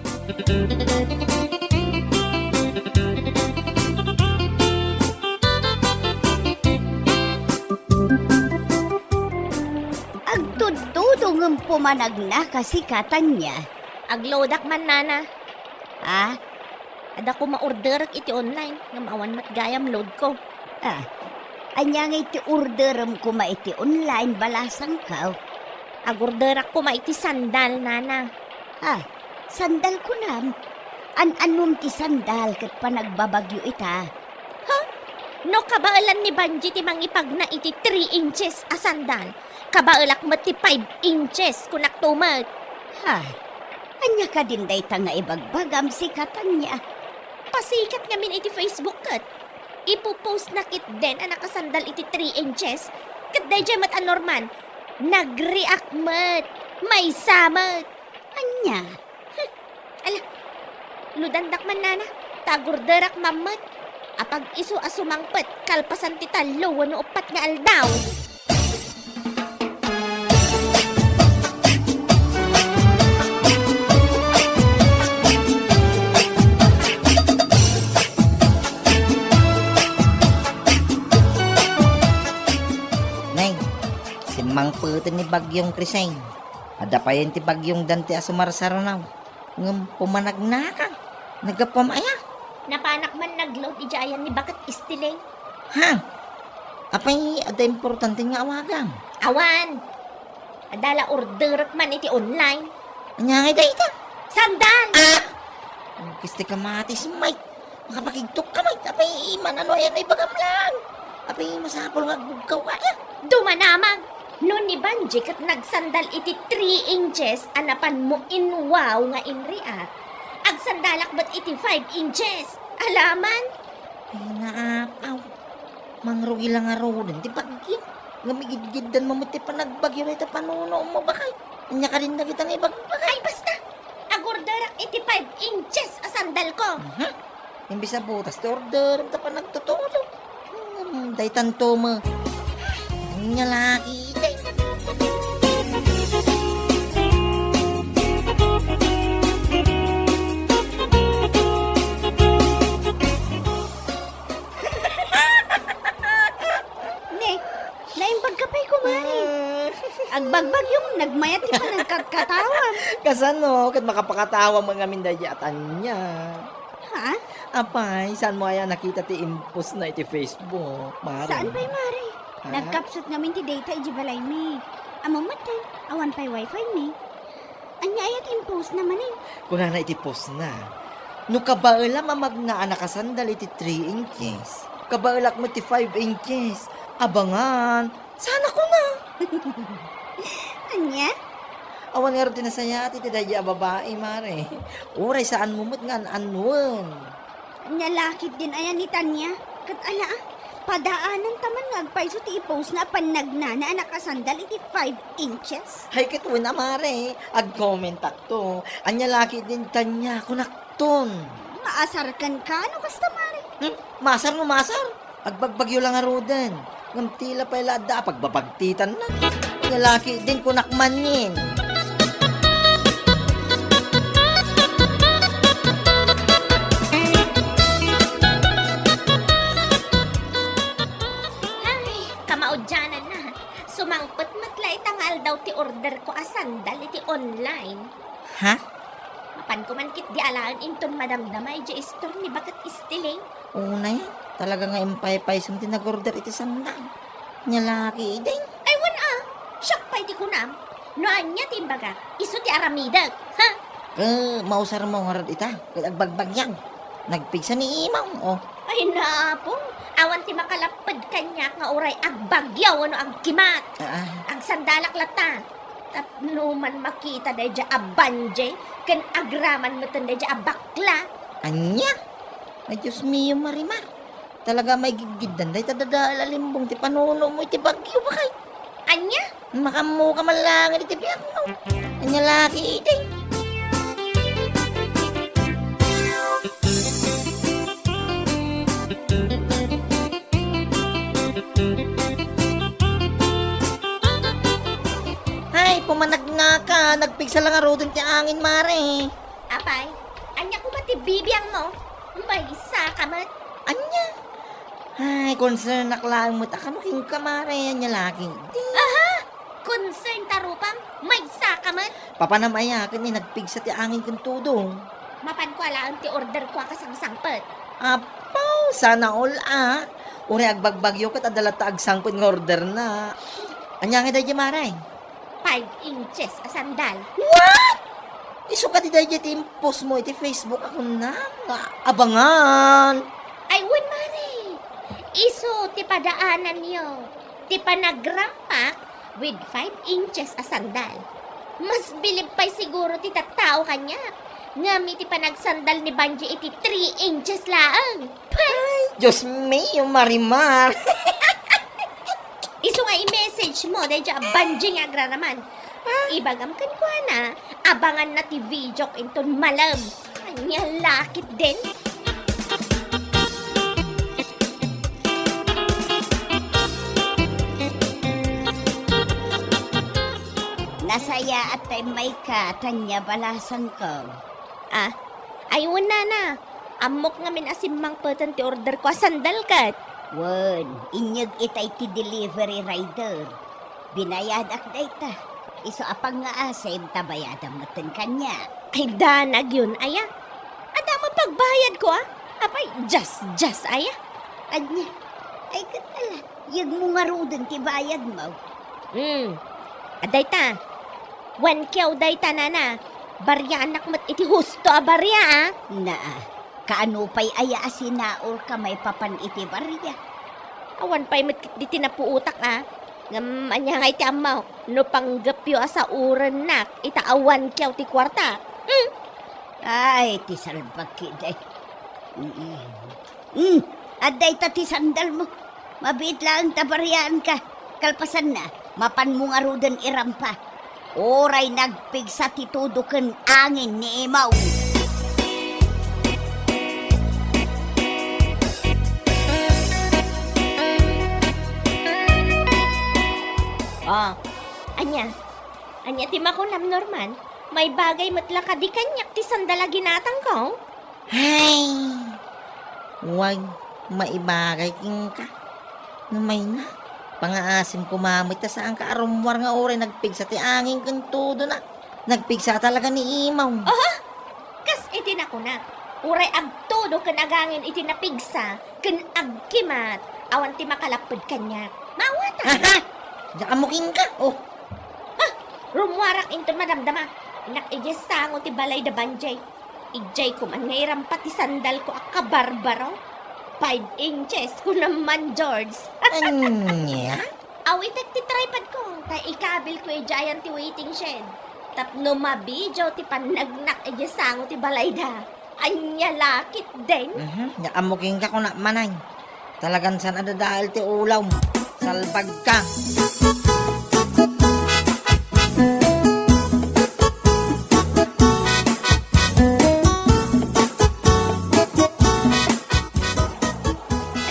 Agtudtudo ng pumanag na kasikatan niya. Aglodak man nana. Ha? Ada ko ma-order iti online. Nga maawan mat gayam load ko. Anya nga iti orderam ko iti online balasang ka. Agorder ko iti sandal nana. Sandal ko nam. An-anon ti sandal kat pa nagbabagyo ita. No kabaalan ni Banji ti mangipag na iti 3 inches a sandal. Kabaalak mo ti 5 inches kunak tumat. Anya ka din day ta nga ibagbagam sikatan niya. Pasikat ngamin iti Facebook kat. Ipopost na kit den anak sandal iti 3 inches. Kat day jay mat anorman. Nag-react mat. May samat. Anya? Ala, ludandak man nana. Tagorderak mamat. Apag iso asumangpet, kalpasan ti talo, wano upat nga aldaw. Nay, si Mang Putin ni Bagyong Krisay. Ada pa yan ti Bagyong Dante Asumarsaranaw. Ngam pumanagnakan. Nagapamaya. Napanak man nag-load ijayan ni Bakat Istileng. Apay, ada importante nga awagang. Awan! Adala order man iti online. Anya nga ita? Sandal! Kisti ka matis, Mike. Makapakigtok ka, Mike. Apay, manano yan ay bagam lang. Apay, masapol nga bugkaw ka. Dumanamag! Noon ni Banji kat nagsandal iti 3 inches, anapan mo in wow nga in react. Agsandalak ba't iti 5 inches? Alaman? Ay, naapaw. Mangrugi lang nga rin. Di bagyo. Ngamigid-gidan mo ti pa nagbagyo na ito panuno mo bakay. Anya ka rin na kita nga ibagbagay. Ay, basta! Agorderak iti 5 inches a sandal ko. Imbis na butas, order. Ito pa nagtutulog. Day tanto mo. Anya laki. Agbagbag yung nagmayat di pa nagkatawa. Kasano, kat makapakatawa mga mindayatan niya. Ha? Apay, saan mo kaya nakita ti impos na iti Facebook, Mari? Saan pa'y Mari? Ha? Nagkapsot namin ti data ijibalay mi. Amang matan, awan pa'y wifi mi. Anya ayat impose naman eh. Kuna na iti post na. No kabaala mamag nga anak kasandal iti 3 inches. Kabalak mo ti 5 inches. Abangan. Sana ko na. Anya? Awan nga rin tinasaya ti daya babae, mare. Uray saan mo mo't nga anwan. Anya lakit din ayan ni Tanya. Kat ala padaanan taman ngagpaiso ti i-post na panagnana nakasandal iti 5 inches. Hay katuwin na, mare. Ag-comment to. Anya laki din tanya kunakton. Maasarkan ka, ano kasta mare? Masar no masar. Agbagbagyo lang arudan. Ngam tila pa ilada pagbabagtitan na. Anya laki din kunakmanin. Ay, kamaudyanan na. Sumangpot matla itangal daw ti order ko a sandal iti online. Ha? Mapan ko man kit di alaan inton madamdamay di store ni bakat istiling. Una yan. Talaga nga impay-pay sum tinag-order iti sandal. Anya laki din. Ay shock pa iti kunam. Noan niya timbaga, iso ti aramidag. Ha? Mausar mo nga rin ita. Kaya agbagbagyan. Nagpigsa ni imaw. Oh. Ay napong, awan ti makalapad kanya nga oray agbagyaw ano ang kimat. Ang sandalak lata. Tapno man makita da dya abanje, kan agraman mo tanda dya abakla. Anya? Ay, Diyos mio, Marimar. Talaga may gigidan. Dahil tadadalalimbong ti panuno mo iti bagyo ba kay? Anya? Makamu ka malangan iti biyak mo. Anya laki iti. Ay, pumanag nga ka. Nagpigsa lang aro dun ti angin, mare. Apay, anya ko ba ti bibiyang mo? May isa ka mat. Anya? Ay, concern naklaan mo. Takamuking ka, mare. Anya laki. Concern tarupang, may isa ka mat. Papanamayakan ni nagpigsa ti angin kung tudong. Mapan ko alaan ti order ko akasangsangpet. Apaw, sana all Uri agbagbagyo kat adalat ta agsangpot ng order na. Anya nga dahi maray? 5 inches a sandal. What? Iso ka di dahi ti post mo iti Facebook ako na. Abangan. Ay, wun mare. Iso ti padaanan niyo. Ti panagrampak with 5 inches a sandal. Mas bilib pa'y siguro ti tattao kanya. Ngami ti panagsandal ni Banji iti 3 inches laang. Diyos mio, Marimar. Iso nga i-message mo dahil dyan Banji nga agra naman. Ibagam kan ko na, abangan na ti video inton malam. Anya lakit din. Nasaya at ay may ka, Tanya balasan ko. Ayun na. Amok nga min asimang patan ti order ko sandal kat. Wen, inyag itay ti delivery rider. Binayad ak dayta. Iso apang nga asem tabayadam maten kanya. Ay danag yun, aya. Ada mo pagbayad ko Apay, just, aya. Anya, ay katala. Yag mo nga rudin ti bayad mo. Aday ta. 1 kyaw day ta na. Barya anak mat iti husto a barya Kaano pa'y aya asinaor ka may papan iti barya. Awan pa'y mat di tinapuutak Ngam anya nga iti amaw. No panggapyo sa uran nak. Itaawan kyaw ti kwarta. Ay, ti salbag kiday. Aday ta ti sandal mo. Mabit lang tabaryaan ka. Kalpasan na, mapan mo nga rudan irampa. Oray nagpigsa ti tuduken angin ni Imaw. Anya ti makunam Norman. May bagay matla ka di kanyak ti sandala ginatang ko. Ay, huwag maibagay king ka. Numay na. Pangaasim kumamit ta saan ka arumwar nga oray nagpigsa ti angin kung todo na. Nagpigsa talaga ni Imaw. Kas iti na ko na. Uray agtodo kan agangin iti napigsa. Kan agkimat. Awan ti makalapod kanyak. Mawata. Diyan mo king ka. Oh, Rumwarak into madamdama. Inak ijay sango ti balay da banjay. Ijay ko man ngay rampat ti sandal ko akabarbaro. 5 inches ko naman, George. Anya? Awit at ti tripod ko. Tay ikabil ko yung giant ti waiting shed. Tapno mabidyo ti panagnak e sango ti balayda. Anya lakit din. Nakamuking ka ko na manay. Talagang saan ada dahil ti ulaw. Salbag ka.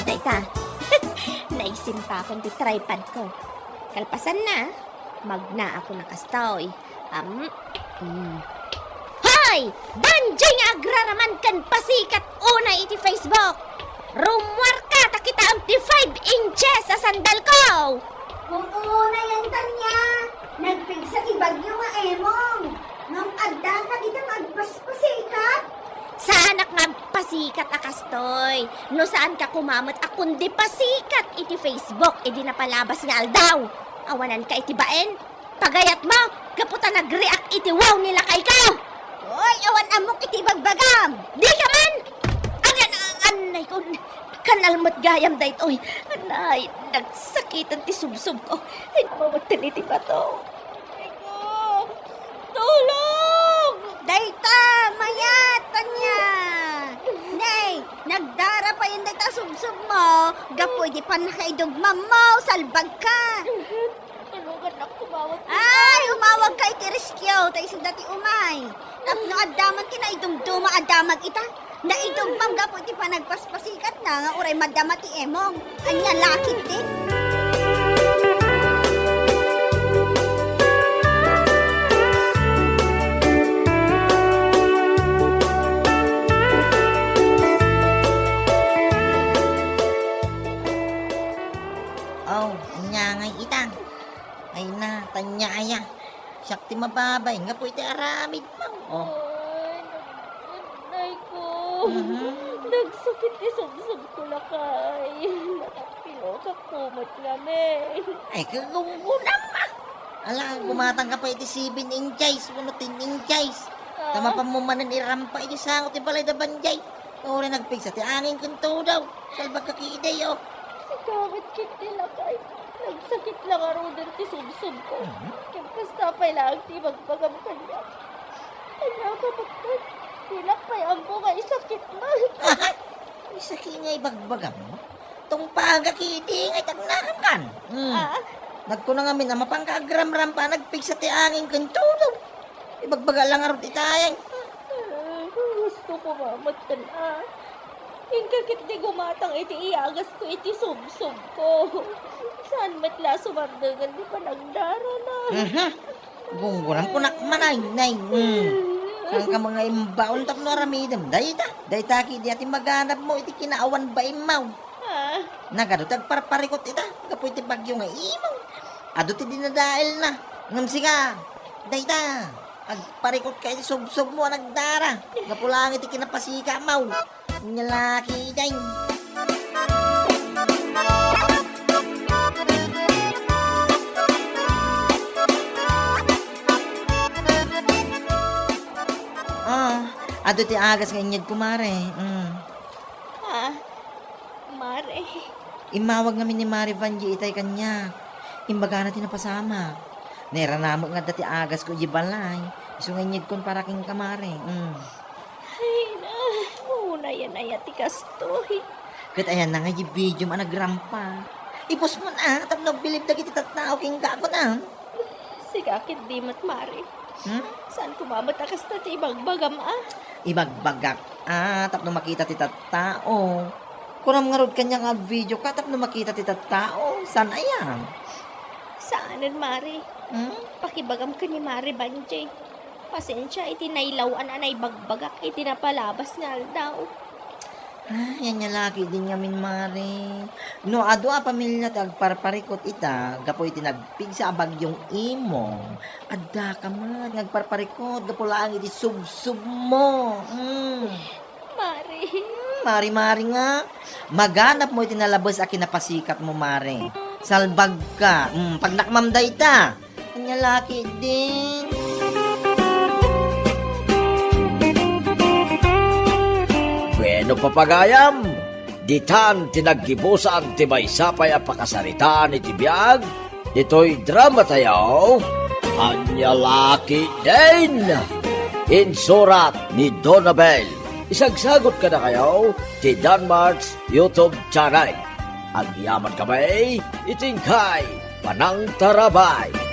Atay ta. Naisim pa akong ti tripod ko. Kalpasan na. Magna ako nakastoy. Hoy! Danjay nga agraraman kan pasikat una iti Facebook. Rumwar ka takita ang ti 5 inches sa sandal ko. Kung una yan tanya, nagpigsa ti bagyo nga emong. Nang adda ka dito magpaspasikat. Saan nga pasikat akastoy? No saan ka kumamot akundi pasikat iti Facebook iti napalabas nga aldaw. Awanan ka iti baen. Pagayat mo, kaputa nag-react iti wow nila kay ka. Hoy, awan amok iti bagbagam. Di ka man! Anay ko, kanalmat gayam dahit, oy. Anay, nagsakitan ti subsub ko. Ay, namamatan iti ba to? Ay ko, tulong! Dayta, mayat, tanya. Nay, nagdara pa yun dayta subsub mo. Gapoy di pa nakaidugmam mo, salbag ka. Tulungan na kumawat. Ay, umawag ka iti rescue, tayo sa dati umay. Tapno adaman kinaidumduma adamag ita. Naidugmam gapoy di pa nagpaspasikat na nga uray madama ti emong. Anya lakit din. Oh, nyangay itang. Ay na, tanya aya. Sakti mababay, nga po iti aramid mo. Oh. Ay ko. Mhm. Nagsakit ti subsub ko lakay. Nakapilo ka kumot nga, men. Ay, kagungunam ah. Ala, gumatang ka pa iti 7 inches, 10 inches. Tama pa mo manan irampa iti sangot ti balay da banjay. Uri nagpigsa ti angin kunto daw. Salbag ka kiiday oh. Si Kawit kit nila kay. Nagsakit lang araw din ti subsub ko. Kaya kastapay lang ti magpagam kanya. Kanya kapagkat. Tilakpay ang ko kay sakit na. Isa kingay bagbagam mo. Tung paga kiidi ngay tagnakam kan. Nagko na ngamin na mapangkagram-ram pa nagpigsa ti angin kunto daw. Ibagbaga lang araw ti tayang. Gusto ko mamatan Ingkakit di gumatang iti iagas ko iti subsub ko. Saan matla sumardangan di pa nagdara na. Gungguran ko nakmanay, nay. Saan ka mga imbaon tapno aramidam. Dayta ki di ati maganap mo iti kinaawan ba imaw. Nagadutag parparikot ita. Kapoy ti bagyo nga imaw. Ado ti dinadail na. Ngamsi ka. Dayta. Agparikot ka iti subsub mo nagdara. Napulang iti kinapasika maw. Nyalaki day. Ado ti agas nga inyad kumare. Mare. Imawag nga ni Mari Vanji itay kanya. Imbaga na tinapasama. Nairanamak nga dati agas ko ibalay. Iso nga inyad kon para king kamare. Ay na. Una yan ay atikastoy. Kat ayan na nga yung video managrampa. Ipos mo na. Tapno bilib na kiti tatnao king kako na. Sigakit di mat mare. Saan kumamot akas na ti ibagbagam Ibagbagak. Tapno makita ti tattao. Kunam nga rod kanya nga video ka. Tapno makita ti tattao. San ayan? Saanan mare? Pakibagam ka ni Mare Banjay. Pasensya, iti nailawan anay bagbagak, iti napalabas nga daw. Yan niya laki din yamin mare. No, ado pamilya tagparparikot ita, gapoy iti nagpig sa bagyong imo. Adda ka man, nagparparikot, gapulaan iti sub-sub mo. Mare. Mari-mari nga. Maganap mo iti nalabas a kinapasikat mo mare. Salbag ka. Pag nakmamday ta. Yan niya laki din. Bueno papagayam, ditan tinaggibusan ti may sapay ang pakasaritaan iti biyag, dito'y drama tayo, Anyalaki din! Insurat ni Donabel. Isagsagot ka na kayo ti Danmarks YouTube channel. Ang yaman kamay, itingkay, panang tarabay.